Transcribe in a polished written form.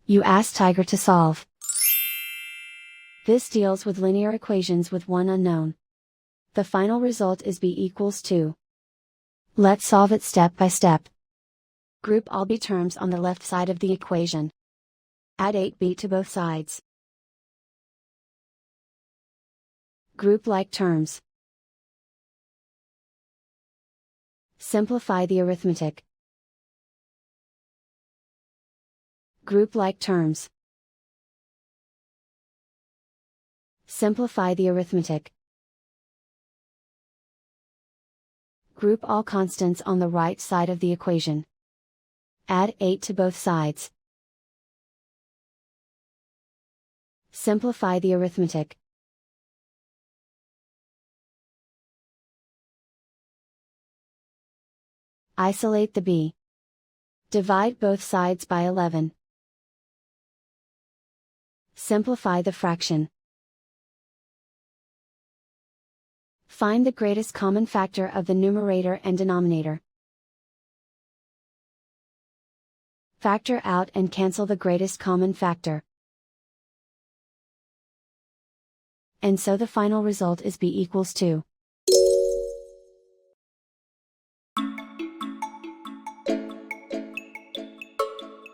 You ask Tiger to solve. This deals with linear equations with one unknown. The final result is b equals 2. Let's solve it step by step. Group all b terms on the left side of the equation. Add 8b to both sides. Group like terms. Simplify the arithmetic. Group like terms. Simplify the arithmetic. Group all constants on the right side of the equation. Add 8 to both sides. Simplify the arithmetic. Isolate the b. Divide both sides by 11. Simplify the fraction. Find the greatest common factor of the numerator and denominator. Factor out and cancel the greatest common factor. And so the final result is b equals 2.